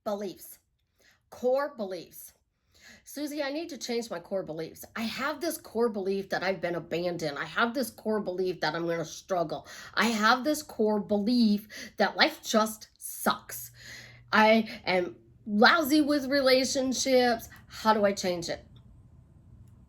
Beliefs. Core beliefs. Susie, I need to change my core beliefs. I have this core belief that I've been abandoned. I have this core belief that I'm going to struggle. I have this core belief that life just sucks. I am lousy with relationships. How do I change it?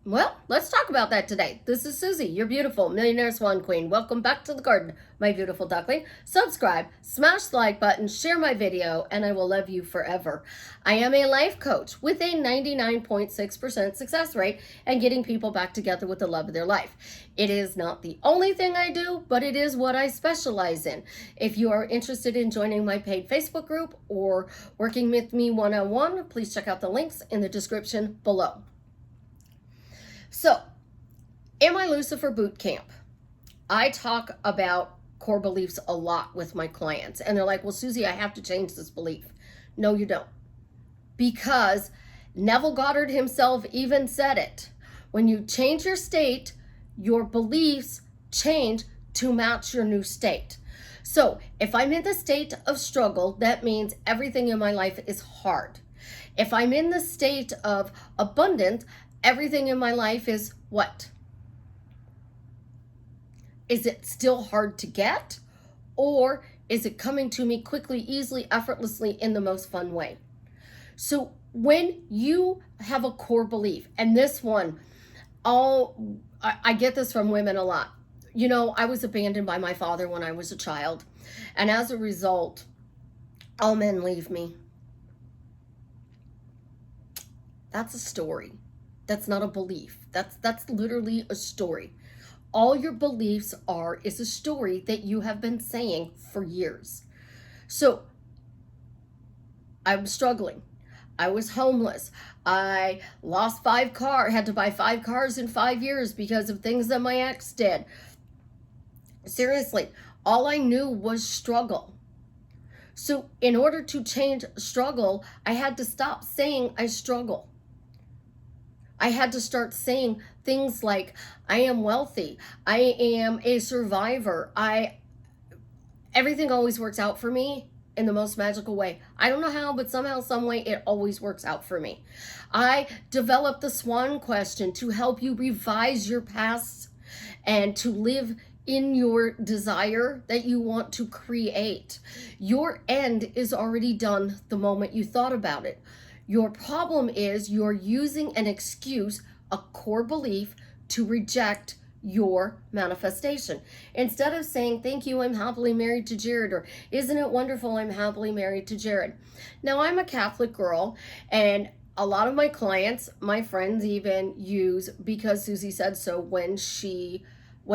Well, let's talk about that today. This is Susie, your beautiful millionaire swan queen. Welcome back to the garden, my beautiful duckling. Subscribe, smash the like button, share my video, and I will love you forever. I am a life coach with a 99.6% success rate and getting people back together with the love of their life. It is not the only thing I do, but it is what I specialize in. If you are interested in joining my paid Facebook group or working with me one-on-one, please check out the links in the description below. So, in my Lucifer boot camp, I talk about core beliefs a lot with my clients. And they're like, well, Susie, I have to change this belief. No, you don't. Because Neville Goddard himself even said it. When you change your state, your beliefs change to match your new state. So, if I'm in the state of struggle, that means everything in my life is hard. If I'm in the state of abundance, everything in my life is what? Is it still hard to get? Or is it coming to me quickly, easily, effortlessly in the most fun way? So when you have a core belief, and this one, I get this from women a lot. You know, I was abandoned by my father when I was a child. And as a result, all men leave me. That's a story. That's not a belief. That's literally a story. All your beliefs are is a story that you have been saying for years. So I was struggling. I was homeless. I lost 5 cars, had to buy 5 cars in 5 years because of things that my ex did. Seriously, all I knew was struggle. So in order to change struggle, I had to stop saying I struggle. I had to start saying things like, I am wealthy. I am a survivor. Everything always works out for me in the most magical way. I don't know how, but somehow, some way, it always works out for me. I developed the SWAN question to help you revise your past and to live in your desire that you want to create. Your end is already done the moment you thought about it. Your problem is you're using an excuse, a core belief, to reject your manifestation. Instead of saying, thank you, I'm happily married to Jared, or isn't it wonderful, I'm happily married to Jared. Now, I'm a Catholic girl, and a lot of my clients, my friends even use because Susie said so when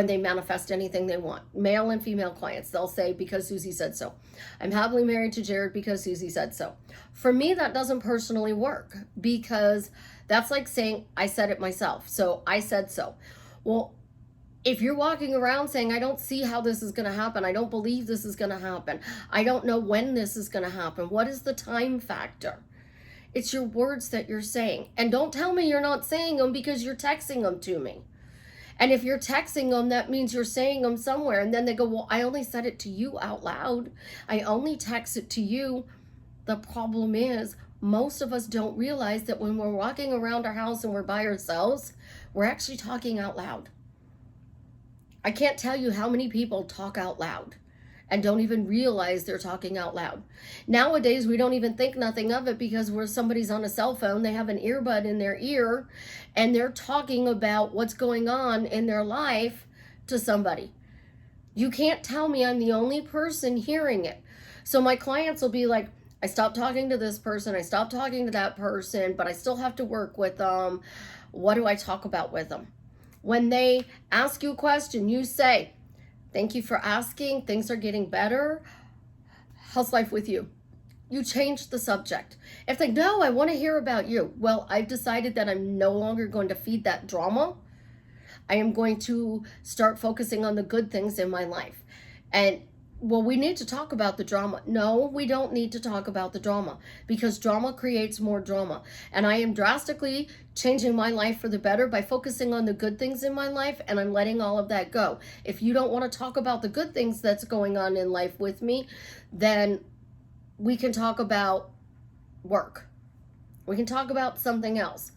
they manifest anything they want. Male and female clients, they'll say, because Susie said so. I'm happily married to Jared because Susie said so. For me, that doesn't personally work because that's like saying, I said it myself, so I said so. Well, if you're walking around saying, I don't see how this is going to happen, I don't believe this is going to happen, I don't know when this is going to happen, what is the time factor? It's your words that you're saying. And don't tell me you're not saying them because you're texting them to me. And if you're texting them, that means you're saying them somewhere. And then they go, well, I only said it to you out loud. I only text it to you. The problem is most of us don't realize that when we're walking around our house and we're by ourselves, we're actually talking out loud. I can't tell you how many people talk out loud and don't even realize they're talking out loud. Nowadays, we don't even think nothing of it because where somebody's on a cell phone, they have an earbud in their ear and they're talking about what's going on in their life to somebody. You can't tell me I'm the only person hearing it. So my clients will be like, I stopped talking to this person, I stopped talking to that person, but I still have to work with them. What do I talk about with them? When they ask you a question, you say, thank you for asking. Things are getting better. How's life with you? You change the subject. If they no, I want to hear about you. Well, I've decided that I'm no longer going to feed that drama. I am going to start focusing on the good things in my life. And well, we need to talk about the drama. No, we don't need to talk about the drama because drama creates more drama. And I am drastically changing my life for the better by focusing on the good things in my life, and I'm letting all of that go. If you don't want to talk about the good things that's going on in life with me, then we can talk about work. We can talk about something else.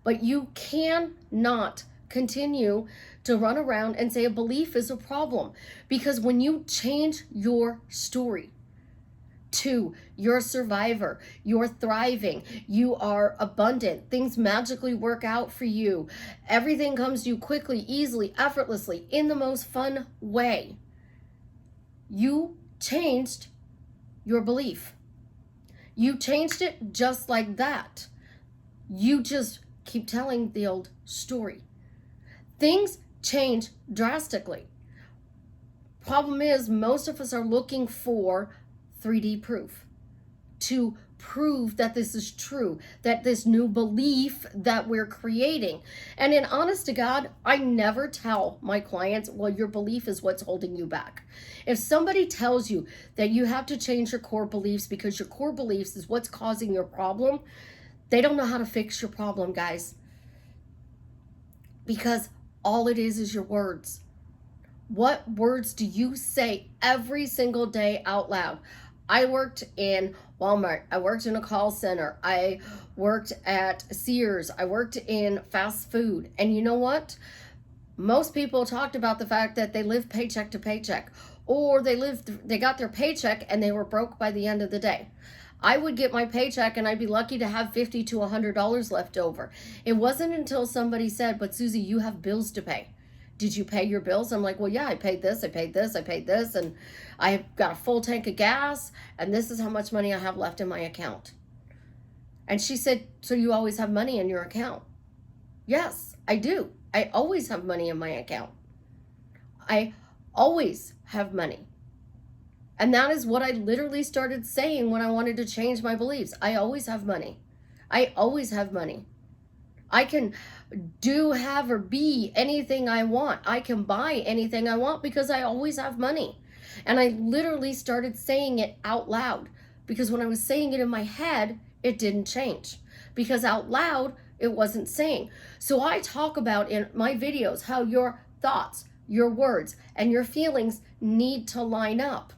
But you cannot continue to run around and say a belief is a problem. Because when you change your story to you're a survivor, you're thriving, you are abundant, things magically work out for you, everything comes to you quickly, easily, effortlessly, in the most fun way, you changed your belief. You changed it just like that. You just keep telling the old story. Things change drastically. Problem is, most of us are looking for 3D proof to prove that this is true, that this new belief that we're creating. And in honest to God, I never tell my clients, well, your belief is what's holding you back. If somebody tells you that you have to change your core beliefs because your core beliefs is what's causing your problem, they don't know how to fix your problem, guys. Because all it is your words. What words do you say every single day out loud? I worked in Walmart. I worked in a call center. I worked at Sears. I worked in fast food. And you know what? Most people talked about the fact that they lived paycheck to paycheck, or they got their paycheck and they were broke by the end of the day. I would get my paycheck and I'd be lucky to have $50 to $100 left over. It wasn't until somebody said, but Susie, you have bills to pay. Did you pay your bills? I'm like, well, yeah, I paid this, I paid this, I paid this, and I've got a full tank of gas, and this is how much money I have left in my account. And she said, so you always have money in your account? Yes, I do. I always have money in my account. I always have money. And that is what I literally started saying when I wanted to change my beliefs. I always have money. I always have money. I can do, have, or be anything I want. I can buy anything I want because I always have money. And I literally started saying it out loud, because when I was saying it in my head, it didn't change, because out loud, it wasn't saying. So I talk about in my videos how your thoughts, your words, and your feelings need to line up.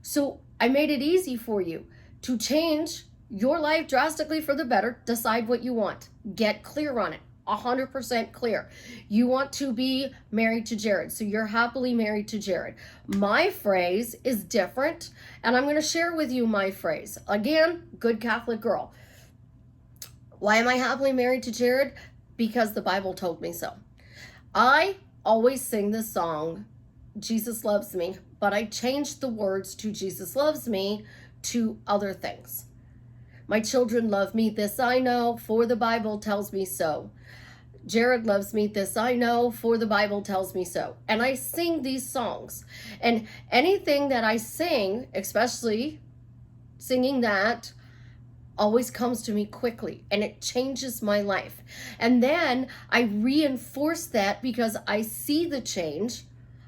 So I made it easy for you to change your life drastically for the better. Decide what you want. Get clear on it. 100% clear. You want to be married to Jared, so you're happily married to Jared. My phrase is different, and I'm going to share with you my phrase. Again, good Catholic girl. Why am I happily married to Jared? Because the Bible told me so. I always sing this song, Jesus Loves Me, but I changed the words to Jesus Loves Me to other things. My children love me, this I know, for the Bible tells me so. Jared loves me, this I know, for the Bible tells me so. And I sing these songs. And anything that I sing, especially singing that, always comes to me quickly, and it changes my life. And then I reinforce that because I see the change.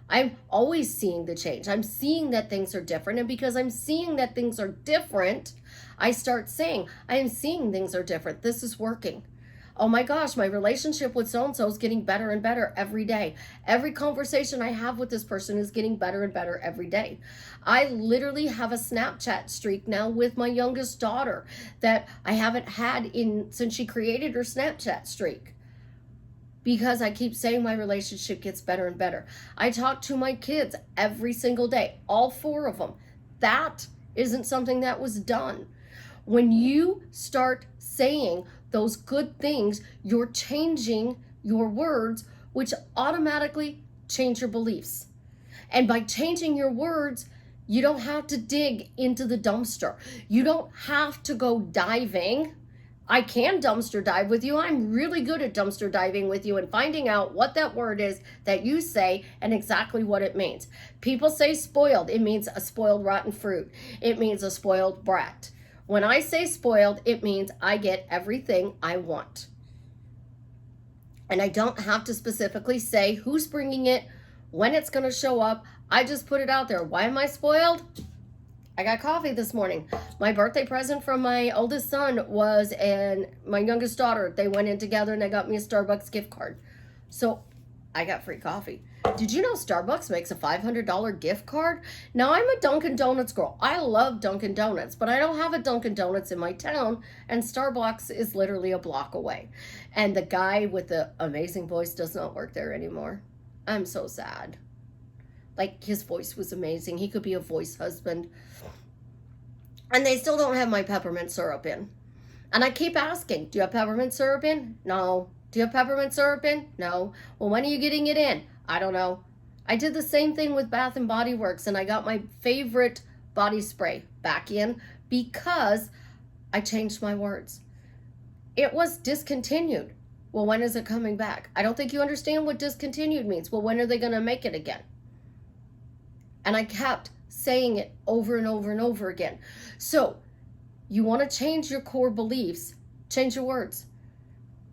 I'm always seeing the change. I'm seeing that things are different. And because I'm seeing that things are different, I start saying, I am seeing things are different. This is working. Oh my gosh, my relationship with so-and-so is getting better and better every day. Every conversation I have with this person is getting better and better every day. I literally have a Snapchat streak now with my youngest daughter that I haven't had since she created her Snapchat streak, because I keep saying my relationship gets better and better. I talk to my kids every single day, all 4 of them. That isn't something that was done. When you start saying those good things, you're changing your words, which automatically change your beliefs. And by changing your words, you don't have to dig into the dumpster. You don't have to go diving. I can dumpster dive with you. I'm really good at dumpster diving with you and finding out what that word is that you say and exactly what it means. People say spoiled. It means a spoiled rotten fruit. It means a spoiled brat. When I say spoiled, it means I get everything I want. And I don't have to specifically say who's bringing it, when it's going to show up. I just put it out there. Why am I spoiled? I got coffee this morning. My birthday present from my oldest son was my youngest daughter. They went in together and they got me a Starbucks gift card. So I got free coffee. Did you know Starbucks makes a $500 gift card? Now, I'm a Dunkin' Donuts girl. I love Dunkin' Donuts, but I don't have a Dunkin' Donuts in my town, and Starbucks is literally a block away. And the guy with the amazing voice does not work there anymore. I'm so sad. Like, his voice was amazing. He could be a voice husband. And they still don't have my peppermint syrup in. And I keep asking, do you have peppermint syrup in? No. Do you have peppermint syrup in? No. Well, when are you getting it in? I don't know. I did the same thing with Bath and Body Works, and I got my favorite body spray back in because I changed my words. It was discontinued. Well, when is it coming back? I don't think you understand what discontinued means. Well, when are they going to make it again? And I kept saying it over and over and over again. So you want to change your core beliefs, change your words.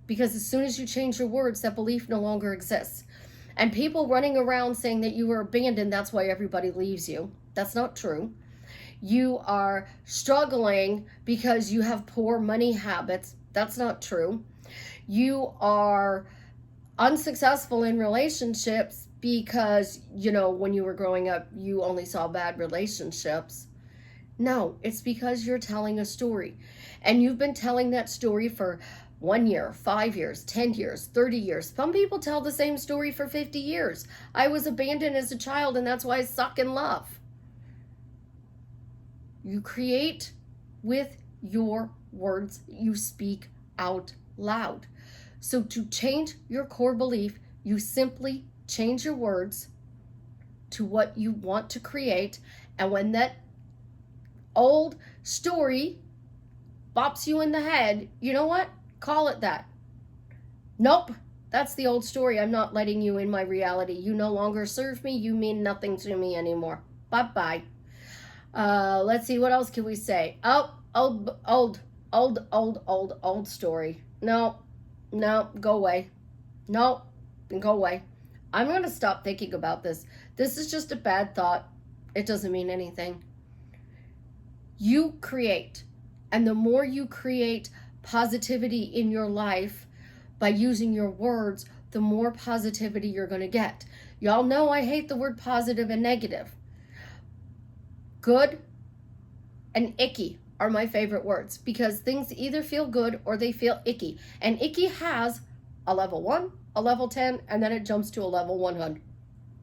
Because as soon as you change your words, that belief no longer exists. And people running around saying that you were abandoned, that's why everybody leaves you. That's not true. You are struggling because you have poor money habits. That's not true. You are unsuccessful in relationships because, when you were growing up, you only saw bad relationships. No, it's because you're telling a story. And you've been telling that story for 1 year, 5 years, 10 years, 30 years. Some people tell the same story for 50 years. I was abandoned as a child, and that's why I suck in love. You create with your words you speak out loud. So to change your core belief, you simply change your words to what you want to create. And when that old story bops you in the head, you know what? Call it that. Nope, that's the old story. I'm not letting you in my reality. You no longer serve me. You mean nothing to me anymore. Bye-bye. Let's see, what else can we say? Oh, old story. No, go away. No, go away. I'm going to stop thinking about this. This is just a bad thought. It doesn't mean anything. You create. And the more you create positivity in your life by using your words, the more positivity you're going to get. Y'all know I hate the word positive and negative. Good and icky are my favorite words because things either feel good or they feel icky. And icky has a level 1, a level 10, and then it jumps to a level 100.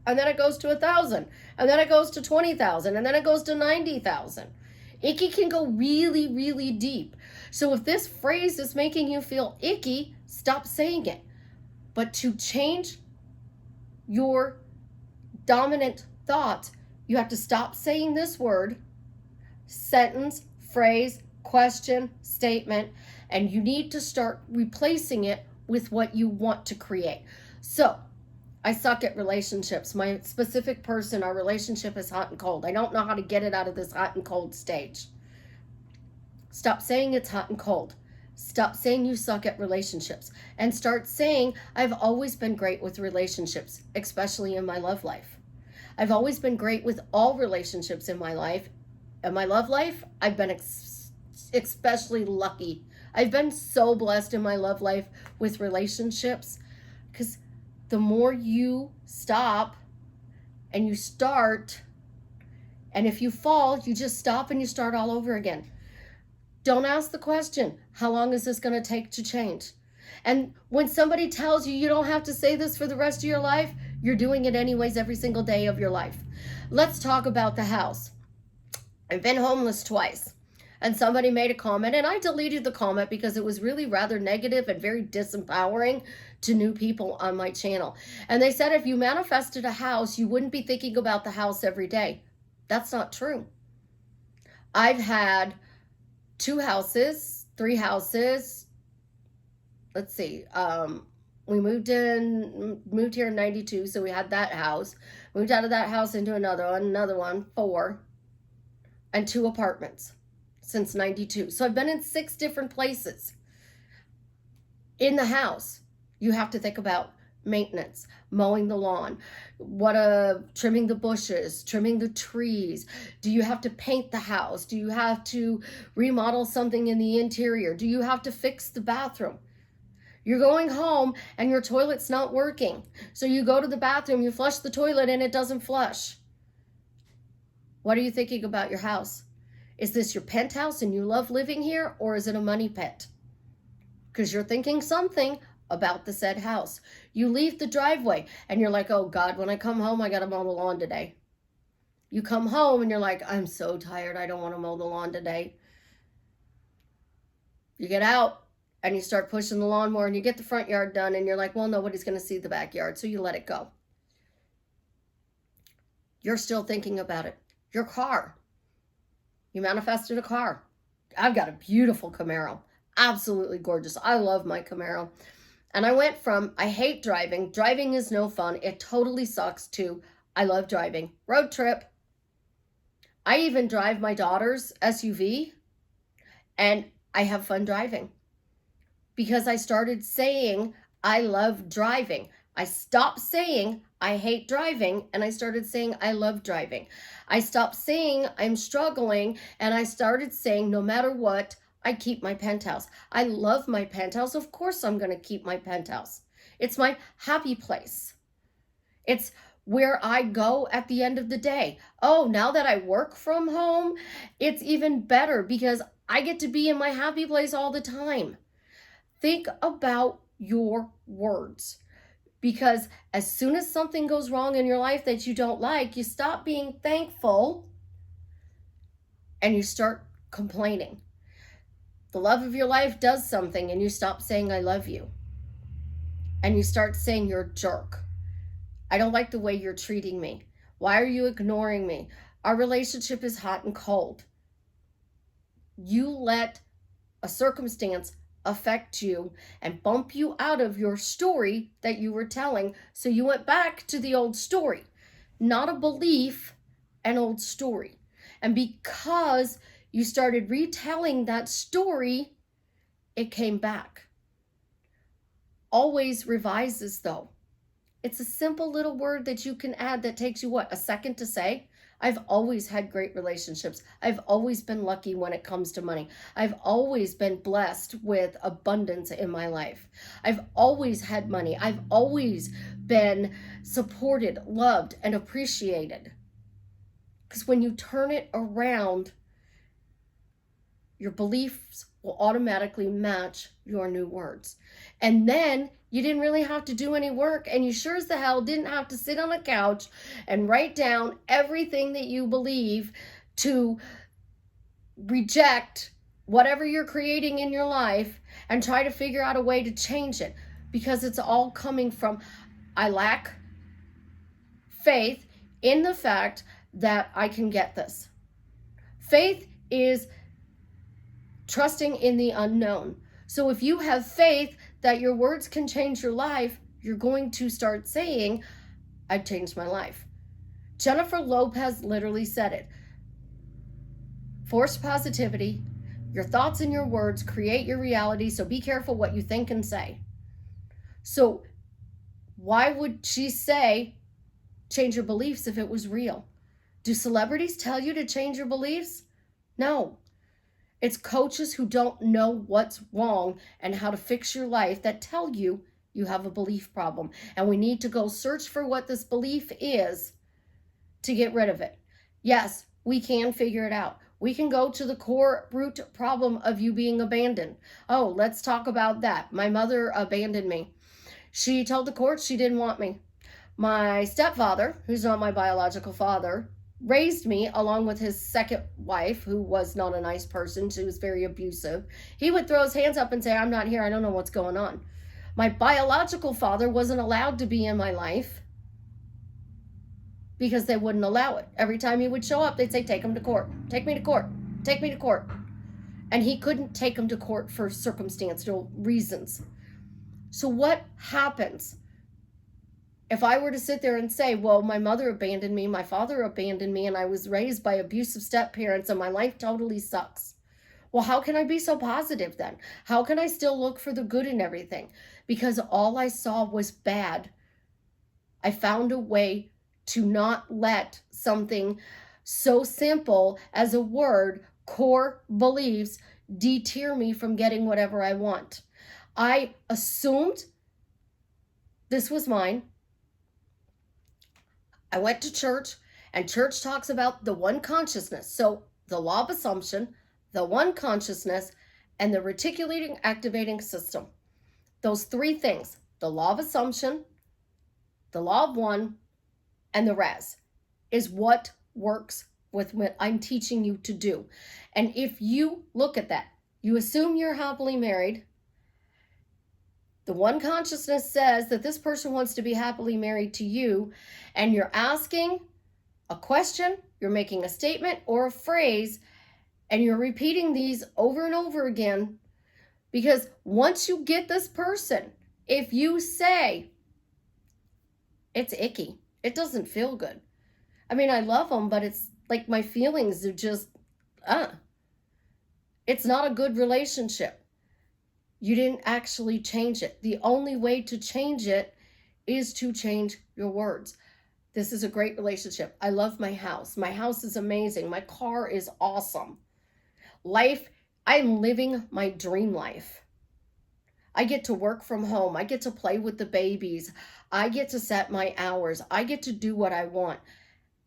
And then it goes to 1,000. And then it goes to 20,000. And then it goes to 90,000. Icky can go really, really deep. So if this phrase is making you feel icky, stop saying it. But to change your dominant thought, you have to stop saying this word, sentence, phrase, question, statement, and you need to start replacing it with what you want to create. So, I suck at relationships. My specific person, our relationship is hot and cold. I don't know how to get it out of this hot and cold stage. Stop saying it's hot and cold. Stop saying you suck at relationships. And start saying, I've always been great with relationships, especially in my love life. I've always been great with all relationships in my life. In my love life, I've been especially lucky. I've been so blessed in my love life with relationships because the more you stop and you start, and if you fall, you just stop and you start all over again. Don't ask the question, how long is this going to take to change? And when somebody tells you you don't have to say this for the rest of your life, you're doing it anyways every single day of your life. Let's talk about the house. I've been homeless twice. And somebody made a comment, and I deleted the comment because it was really rather negative and very disempowering to new people on my channel. And they said if you manifested a house, you wouldn't be thinking about the house every day. That's not true. I've had 2 houses, 3 houses. Let's see. We moved here in 92, so we had that house. Moved out of that house into another one, 4, and 2 apartments since 92. So I've been in 6 different places. In the house, you have to think about maintenance, mowing the lawn, trimming the bushes, trimming the trees. Do you have to paint the house? Do you have to remodel something in the interior? Do you have to fix the bathroom? You're going home and your toilet's not working. So you go to the bathroom, you flush the toilet and it doesn't flush. What are you thinking about your house? Is this your penthouse and you love living here, or is it a money pit? Because you're thinking something about the said house. You leave the driveway and you're like, oh God, when I come home, I got to mow the lawn today. You come home and you're like, I'm so tired. I don't want to mow the lawn today. You get out and you start pushing the lawnmower and you get the front yard done and you're like, well, nobody's going to see the backyard. So you let it go. You're still thinking about it. Your car. You manifested a car. I've got a beautiful Camaro. Absolutely gorgeous. I love my Camaro. And I went from, I hate driving. Driving is no fun. It totally sucks, to, I love driving. Road trip. I even drive my daughter's SUV and I have fun driving because I started saying I love driving. I stopped saying I hate driving and I started saying I love driving. I stopped saying I'm struggling and I started saying no matter what, I keep my penthouse. I love my penthouse. Of course I'm going to keep my penthouse. It's my happy place. It's where I go at the end of the day. Oh, now that I work from home, it's even better because I get to be in my happy place all the time. Think about your words, because as soon as something goes wrong in your life that you don't like, you stop being thankful and you start complaining. The love of your life does something and you stop saying I love you. And you start saying you're a jerk. I don't like the way you're treating me. Why are you ignoring me? Our relationship is hot and cold. You let a circumstance affect you and bump you out of your story that you were telling. So you went back to the old story, not a belief, an old story. And because you started retelling that story, it came back. Always revises though. It's a simple little word that you can add that takes you, what, a second to say? I've always had great relationships. I've always been lucky when it comes to money. I've always been blessed with abundance in my life. I've always had money. I've always been supported, loved, and appreciated. Because when you turn it around, your beliefs will automatically match your new words. And then you didn't really have to do any work, and you sure as the hell didn't have to sit on a couch and write down everything that you believe to reject whatever you're creating in your life and try to figure out a way to change it, because it's all coming from, I lack faith in the fact that I can get this. Faith is trusting in the unknown. So if you have faith that your words can change your life, you're going to start saying, I've changed my life. Jennifer Lopez literally said it. Force positivity. Your thoughts and your words create your reality, so be careful what you think and say. So why would she say change your beliefs if it was real? Do celebrities tell you to change your beliefs? No. It's coaches who don't know what's wrong and how to fix your life that tell you you have a belief problem. And we need to go search for what this belief is to get rid of it. Yes, we can figure it out. We can go to the core root problem of you being abandoned. Oh, let's talk about that. My mother abandoned me. She told the court she didn't want me. My stepfather, who's not my biological father, raised me along with his second wife, who was not a nice person. She was very abusive. He would throw his hands up and say, I'm not here. I don't know what's going on. My biological father wasn't allowed to be in my life because they wouldn't allow it. Every time he would show up, they'd say, take him to court. Take me to court. Take me to court. And he couldn't take him to court for circumstantial reasons. So what happens if I were to sit there and say, well, my mother abandoned me, my father abandoned me, and I was raised by abusive step parents and my life totally sucks? Well, how can I be so positive then? How can I still look for the good in everything? Because all I saw was bad. I found a way to not let something so simple as a word, core beliefs, deter me from getting whatever I want. I assumed this was mine. I went to church, and church talks about the one consciousness. So the law of assumption, the one consciousness, and the reticulating activating system. Those three things, the law of assumption, the law of one, and the res, is what works with what I'm teaching you to do. And if you look at that, you assume you're happily married. The one consciousness says that this person wants to be happily married to you, and you're asking a question, you're making a statement or a phrase, and you're repeating these over and over again. Because once you get this person, if you say, it's icky, it doesn't feel good. I mean, I love them, but it's like my feelings are just, it's not a good relationship. You didn't actually change it. The only way to change it is to change your words. This is a great relationship. I love my house. My house is amazing. My car is awesome. Life, I'm living my dream life. I get to work from home. I get to play with the babies. I get to set my hours. I get to do what I want.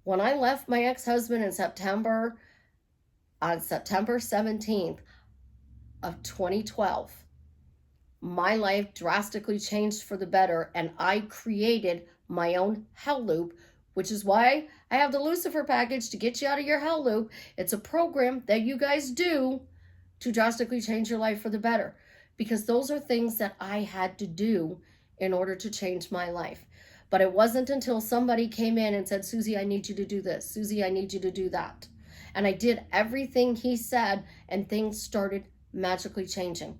When I left my ex-husband in September, on September 17th of 2012, my life drastically changed for the better, and I created my own hell loop, which is why I have the Lucifer package to get you out of your hell loop. It's a program that you guys do to drastically change your life for the better, because those are things that I had to do in order to change my life. But it wasn't until somebody came in and said, Susie, I need you to do this. Susie, I need you to do that. And I did everything he said, and things started magically changing.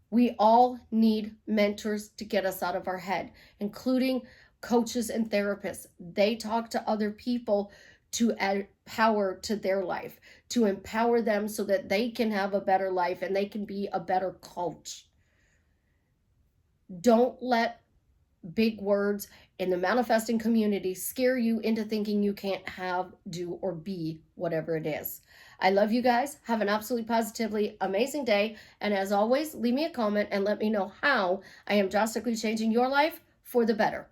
We all need mentors to get us out of our head, including coaches and therapists. They talk to other people to add power to their life, to empower them so that they can have a better life and they can be a better coach. Don't let big words in the manifesting community scare you into thinking you can't have, do, or be whatever it is. I love you guys. Have an absolutely positively amazing day. And as always, leave me a comment and let me know how I am drastically changing your life for the better.